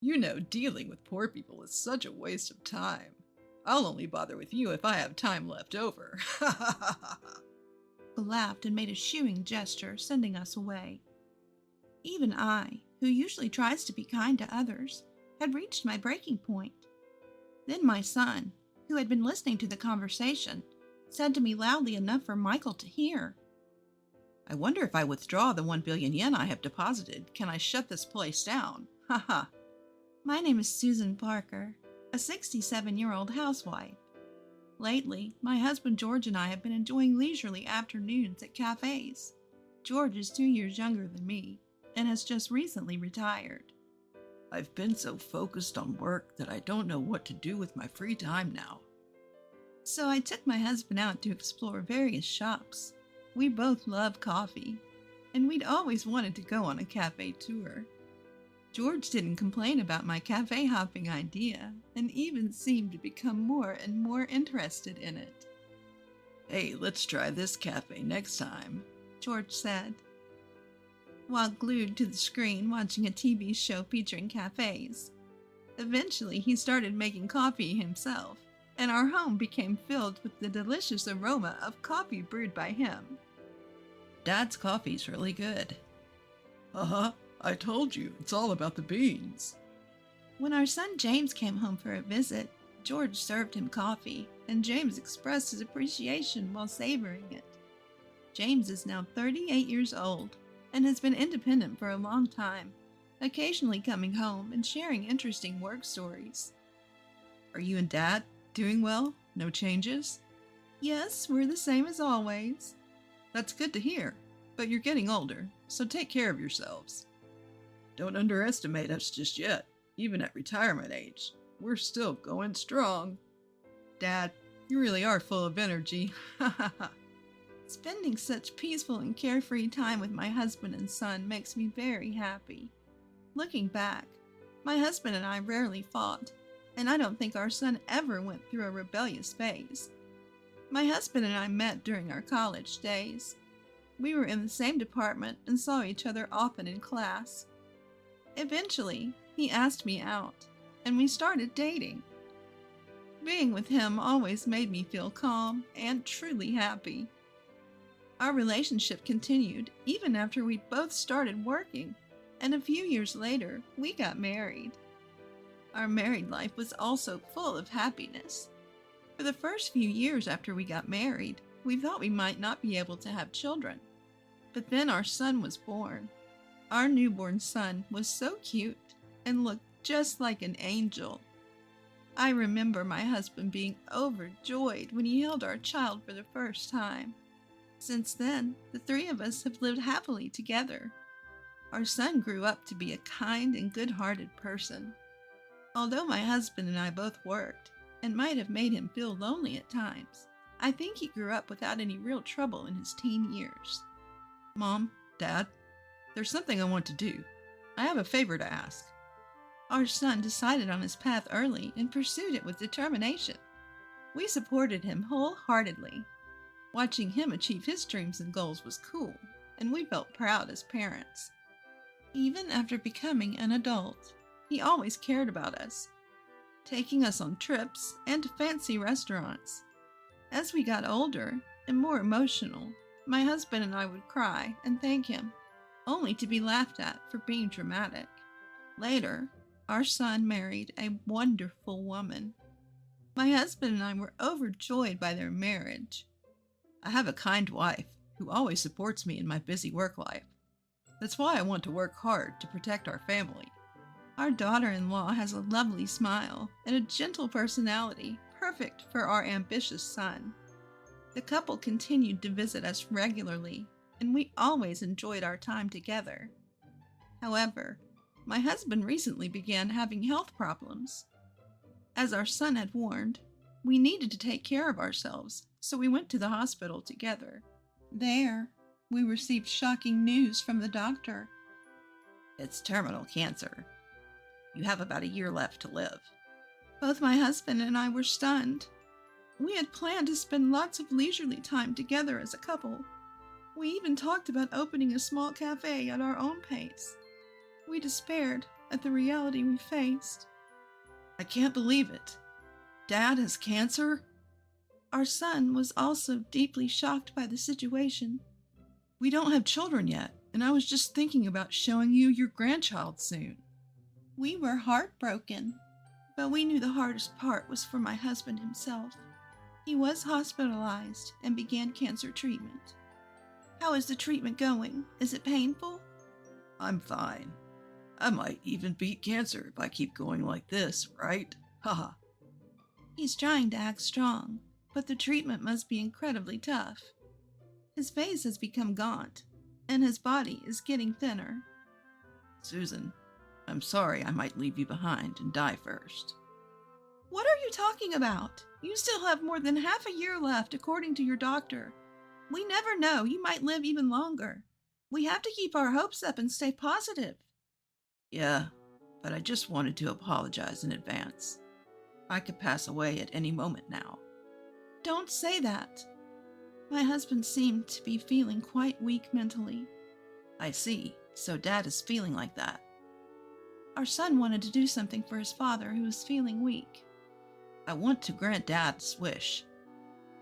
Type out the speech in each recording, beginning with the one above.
You know, dealing with poor people is such a waste of time. I'll only bother with you if I have time left over. He laughed and made a shooing gesture, sending us away. Even I, who usually tries to be kind to others, had reached my breaking point. Then my son, who had been listening to the conversation, said to me loudly enough for Michael to hear, I wonder if I withdraw the 1 billion yen I have deposited, can I shut this place down? Ha ha. My name is Susan Parker, a 67-year-old housewife. Lately, my husband George and I have been enjoying leisurely afternoons at cafes. George is 2 years younger than me and has just recently retired. I've been so focused on work that I don't know what to do with my free time now. So I took my husband out to explore various shops. We both love coffee, and we'd always wanted to go on a cafe tour. George didn't complain about my cafe hopping idea and even seemed to become more and more interested in it. Hey, let's try this cafe next time, George said, while glued to the screen watching a TV show featuring cafes. Eventually, he started making coffee himself, and our home became filled with the delicious aroma of coffee brewed by him. Dad's coffee's really good. Uh-huh, I told you, it's all about the beans. When our son James came home for a visit, George served him coffee, and James expressed his appreciation while savoring it. James is now 38 years old and has been independent for a long time, occasionally coming home and sharing interesting work stories. Are you and Dad doing well? No changes? Yes, we're the same as always. That's good to hear, but you're getting older, so take care of yourselves. Don't underestimate us just yet, even at retirement age. We're still going strong. Dad, you really are full of energy. Ha ha ha. Spending such peaceful and carefree time with my husband and son makes me very happy. Looking back, my husband and I rarely fought, and I don't think our son ever went through a rebellious phase. My husband and I met during our college days. We were in the same department and saw each other often in class. Eventually, he asked me out, and we started dating. Being with him always made me feel calm and truly happy. Our relationship continued even after we both started working, and a few years later, we got married. Our married life was also full of happiness. For the first few years after we got married, we thought we might not be able to have children. But then our son was born. Our newborn son was so cute and looked just like an angel. I remember my husband being overjoyed when he held our child for the first time. Since then, the three of us have lived happily together. Our son grew up to be a kind and good-hearted person. Although my husband and I both worked, and might have made him feel lonely at times, I think he grew up without any real trouble in his teen years. Mom, Dad, there's something I want to do. I have a favor to ask. Our son decided on his path early and pursued it with determination. We supported him wholeheartedly. Watching him achieve his dreams and goals was cool, and we felt proud as parents. Even after becoming an adult, he always cared about us, taking us on trips and to fancy restaurants. As we got older and more emotional, my husband and I would cry and thank him, only to be laughed at for being dramatic. Later, our son married a wonderful woman. My husband and I were overjoyed by their marriage. I have a kind wife who always supports me in my busy work life. That's why I want to work hard to protect our family. Our daughter-in-law has a lovely smile and a gentle personality, perfect for our ambitious son. The couple continued to visit us regularly, and we always enjoyed our time together. However, my husband recently began having health problems. As our son had warned, we needed to take care of ourselves, so we went to the hospital together. There, we received shocking news from the doctor. It's terminal cancer. You have about a year left to live. Both my husband and I were stunned. We had planned to spend lots of leisurely time together as a couple. We even talked about opening a small cafe at our own pace. We despaired, at the reality we faced. I can't believe it. Dad has cancer? Our son was also deeply shocked by the situation. We don't have children yet, and I was just thinking about showing you your grandchild soon. We were heartbroken, but we knew the hardest part was for my husband himself. He was hospitalized and began cancer treatment. How is the treatment going? Is it painful? I'm fine. I might even beat cancer if I keep going like this, right? Haha. He's trying to act strong, but the treatment must be incredibly tough. His face has become gaunt, and his body is getting thinner. Susan, I'm sorry I might leave you behind and die first. What are you talking about? You still have more than half a year left, according to your doctor. We never know, you might live even longer. We have to keep our hopes up and stay positive. Yeah, but I just wanted to apologize in advance. I could pass away at any moment now. Don't say that. My husband seemed to be feeling quite weak mentally. I see, so Dad is feeling like that. Our son wanted to do something for his father who was feeling weak. I want to grant Dad's wish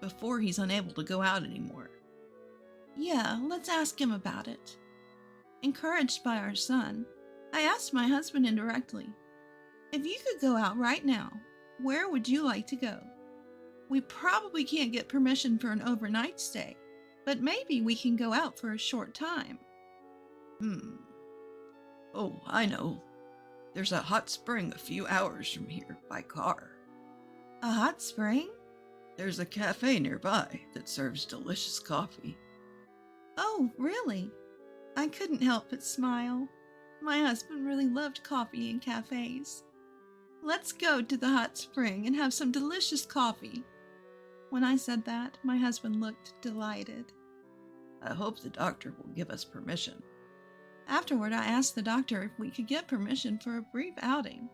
before he's unable to go out anymore. Yeah, let's ask him about it. Encouraged by our son, I asked my husband indirectly, if you could go out right now, where would you like to go? We probably can't get permission for an overnight stay, but maybe we can go out for a short time. Oh, I know. There's a hot spring a few hours from here by car. A hot spring? There's a cafe nearby that serves delicious coffee. Oh, really? I couldn't help but smile. My husband really loved coffee and cafes. Let's go to the hot spring and have some delicious coffee. When I said that, my husband looked delighted. I hope the doctor will give us permission. Afterward, I asked the doctor if we could get permission for a brief outing.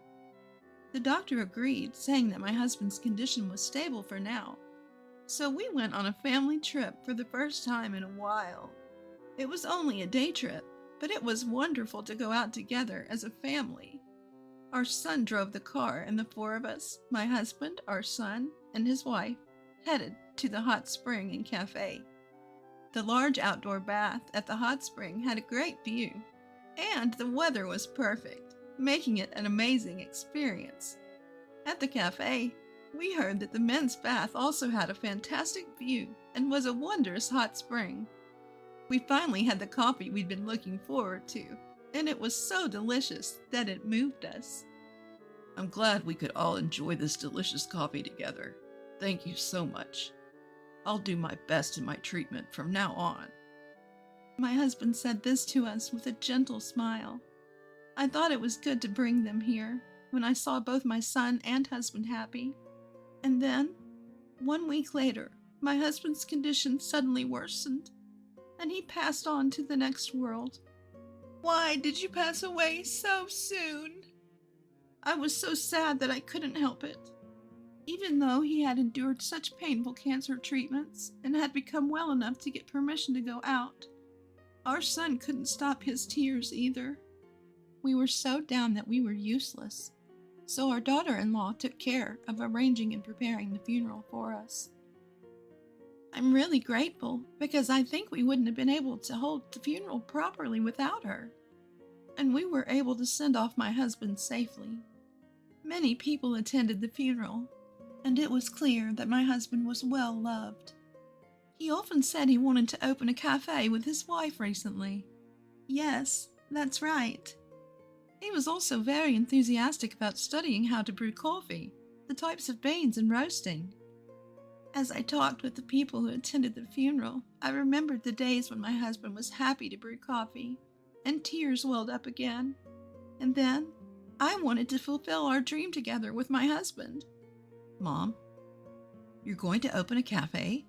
The doctor agreed, saying that my husband's condition was stable for now. So we went on a family trip for the first time in a while. It was only a day trip, but it was wonderful to go out together as a family. Our son drove the car, and the four of us, my husband, our son, and his wife, headed to the hot spring and cafe. The large outdoor bath at the hot spring had a great view, and the weather was perfect, making it an amazing experience. At the cafe, we heard that the men's bath also had a fantastic view and was a wondrous hot spring. We finally had the coffee we'd been looking forward to, and it was so delicious that it moved us. I'm glad we could all enjoy this delicious coffee together. Thank you so much. I'll do my best in my treatment from now on. My husband said this to us with a gentle smile. I thought it was good to bring them here when I saw both my son and husband happy. And then, 1 week later, my husband's condition suddenly worsened, and he passed on to the next world. Why did you pass away so soon? I was so sad that I couldn't help it. Even though he had endured such painful cancer treatments and had become well enough to get permission to go out, our son couldn't stop his tears either. We were so down that we were useless, so our daughter-in-law took care of arranging and preparing the funeral for us. I'm really grateful because I think we wouldn't have been able to hold the funeral properly without her. And we were able to send off my husband safely. Many people attended the funeral, and it was clear that my husband was well loved. He often said he wanted to open a cafe with his wife recently. Yes, that's right. He was also very enthusiastic about studying how to brew coffee, the types of beans and roasting. As I talked with the people who attended the funeral, I remembered the days when my husband was happy to brew coffee, and tears welled up again. And then, I wanted to fulfill our dream together with my husband. Mom, you're going to open a cafe?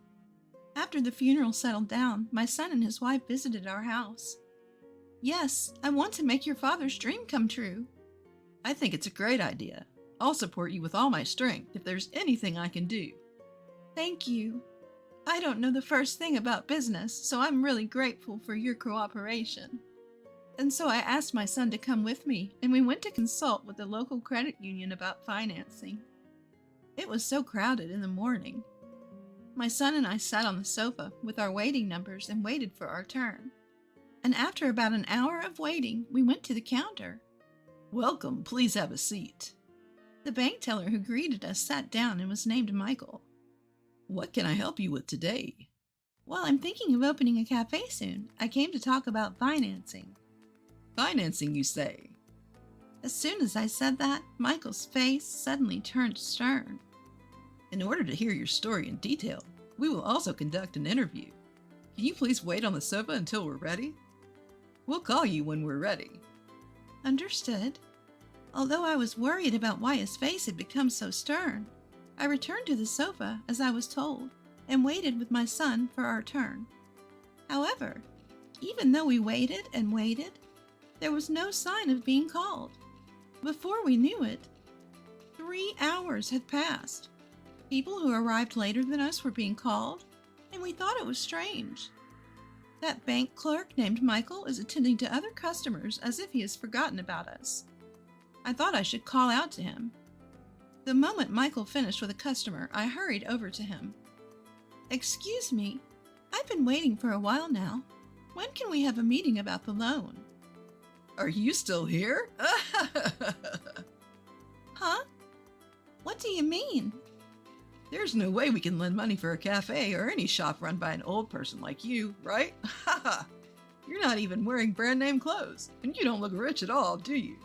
After the funeral settled down, my son and his wife visited our house. Yes, I want to make your father's dream come true. I think it's a great idea. I'll support you with all my strength if there's anything I can do. Thank you. I don't know the first thing about business, so I'm really grateful for your cooperation. And so I asked my son to come with me, and we went to consult with the local credit union about financing. It was so crowded in the morning. My son and I sat on the sofa with our waiting numbers and waited for our turn. And after about an hour of waiting, we went to the counter. Welcome, please have a seat. The bank teller who greeted us sat down and was named Michael. What can I help you with today? Well, I'm thinking of opening a cafe soon. I came to talk about financing. Financing, you say? As soon as I said that, Michael's face suddenly turned stern. In order to hear your story in detail, we will also conduct an interview. Can you please wait on the sofa until we're ready? We'll call you when we're ready. Understood. Although I was worried about why his face had become so stern, I returned to the sofa as I was told and waited with my son for our turn. However, even though we waited and waited, there was no sign of being called. Before we knew it, 3 hours had passed. People who arrived later than us were being called, and we thought it was strange. That bank clerk named Michael is attending to other customers as if he has forgotten about us. I thought I should call out to him. The moment Michael finished with a customer, I hurried over to him. Excuse me, I've been waiting for a while now. When can we have a meeting about the loan? Are you still here? Huh? What do you mean? There's no way we can lend money for a cafe or any shop run by an old person like you, right? You're not even wearing brand name clothes, and you don't look rich at all, do you?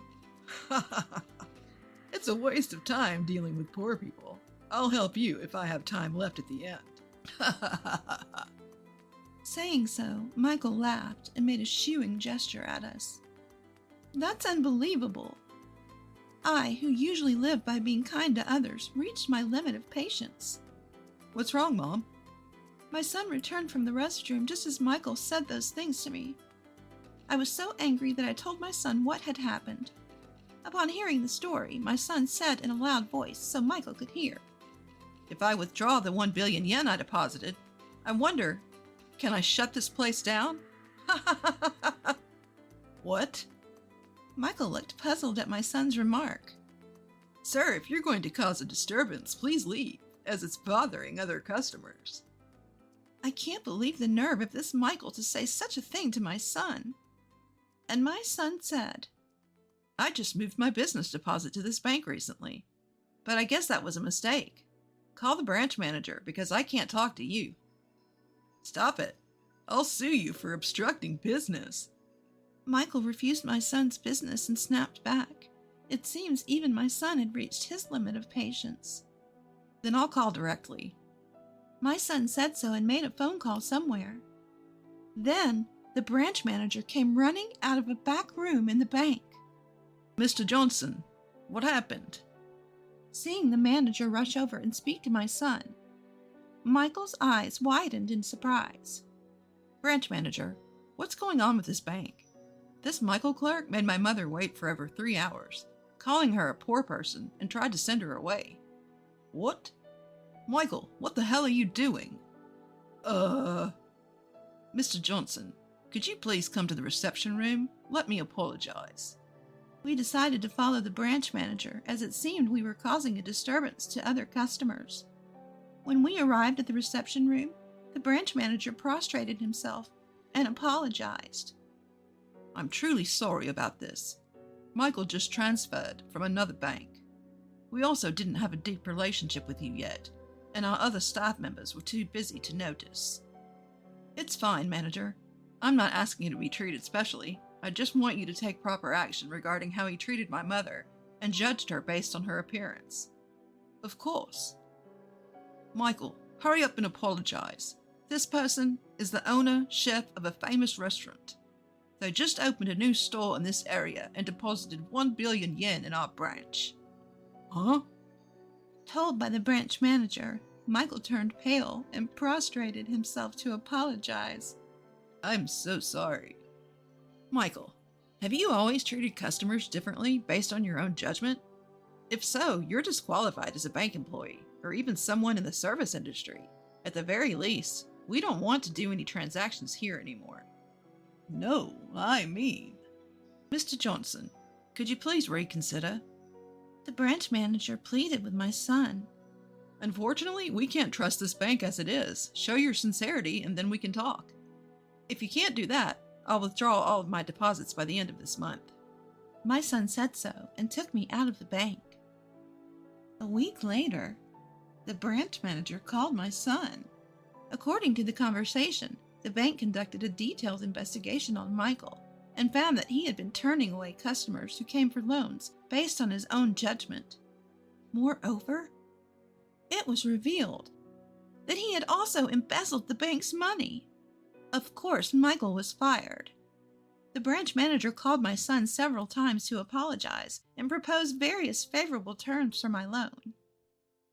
It's a waste of time dealing with poor people. I'll help you if I have time left at the end. Saying so, Michael laughed and made a shooing gesture at us. That's unbelievable. I, who usually live by being kind to others, reached my limit of patience. What's wrong, Mom? My son returned from the restroom just as Michael said those things to me. I was so angry that I told my son what had happened. Upon hearing the story, my son said in a loud voice so Michael could hear, If I withdraw the 1 billion yen I deposited, I wonder, can I shut this place down? What? Michael looked puzzled at my son's remark. Sir, if you're going to cause a disturbance, please leave, as it's bothering other customers. I can't believe the nerve of this Michael to say such a thing to my son. And my son said, I just moved my business deposit to this bank recently, but I guess that was a mistake. Call the branch manager because I can't talk to you. Stop it. I'll sue you for obstructing business. Michael refused my son's business and snapped back. It seems even my son had reached his limit of patience. Then I'll call directly. My son said so and made a phone call somewhere. Then the branch manager came running out of a back room in the bank. Mr. Johnson, what happened? Seeing the manager rush over and speak to my son, Michael's eyes widened in surprise. Branch manager, what's going on with this bank? This Michael clerk made my mother wait for over 3 hours, calling her a poor person and tried to send her away. What? Michael, what the hell are you doing? Mr. Johnson, could you please come to the reception room? Let me apologize. We decided to follow the branch manager as it seemed we were causing a disturbance to other customers. When we arrived at the reception room, the branch manager prostrated himself and apologized. I'm truly sorry about this. Michael just transferred from another bank. We also didn't have a deep relationship with you yet, and our other staff members were too busy to notice. It's fine, manager. I'm not asking you to be treated specially. I just want you to take proper action regarding how he treated my mother and judged her based on her appearance. Of course. Michael, hurry up and apologize. This person is the owner, chef of a famous restaurant. They just opened a new store in this area and deposited 1 billion yen in our branch. Huh? Told by the branch manager, Michael turned pale and prostrated himself to apologize. I'm so sorry. Michael, have you always treated customers differently based on your own judgment? If so, you're disqualified as a bank employee or even someone in the service industry. At the very least, we don't want to do any transactions here anymore. No, I mean, Mr. Johnson, could you please reconsider? The branch manager pleaded with my son. Unfortunately, we can't trust this bank as it is. Show your sincerity and then we can talk. If you can't do that, I'll withdraw all of my deposits by the end of this month. My son said so and took me out of the bank. A week later, the branch manager called my son. According to the conversation, the bank conducted a detailed investigation on Michael and found that he had been turning away customers who came for loans based on his own judgment. Moreover, it was revealed that he had also embezzled the bank's money. Of course, Michael was fired. The branch manager called my son several times to apologize and propose various favorable terms for my loan.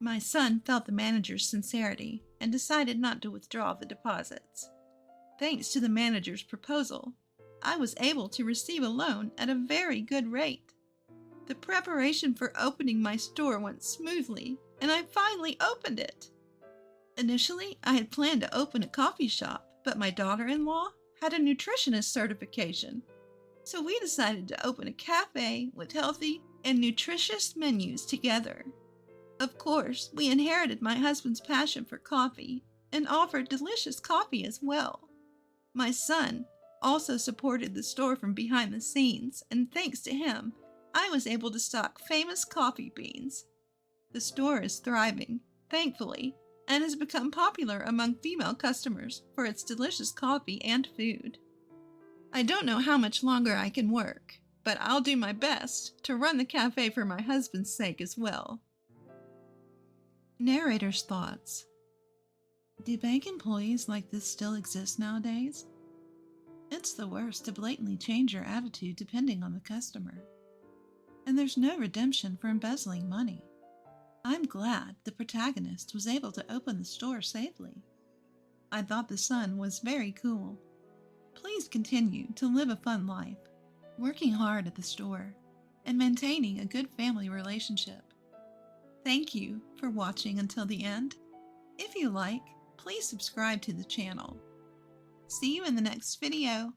My son felt the manager's sincerity and decided not to withdraw the deposits. Thanks to the manager's proposal, I was able to receive a loan at a very good rate. The preparation for opening my store went smoothly, and I finally opened it. Initially, I had planned to open a coffee shop, but my daughter-in-law had a nutritionist certification. So we decided to open a cafe with healthy and nutritious menus together. Of course, we inherited my husband's passion for coffee and offered delicious coffee as well. My son also supported the store from behind the scenes, and thanks to him, I was able to stock famous coffee beans. The store is thriving, thankfully, and has become popular among female customers for its delicious coffee and food. I don't know how much longer I can work, but I'll do my best to run the cafe for my husband's sake as well. Narrator's thoughts. Do bank employees like this still exist nowadays? It's the worst to blatantly change your attitude depending on the customer. And there's no redemption for embezzling money. I'm glad the protagonist was able to open the store safely. I thought the son was very cool. Please continue to live a fun life, working hard at the store, and maintaining a good family relationship. Thank you for watching until the end. If you like, please subscribe to the channel. See you in the next video.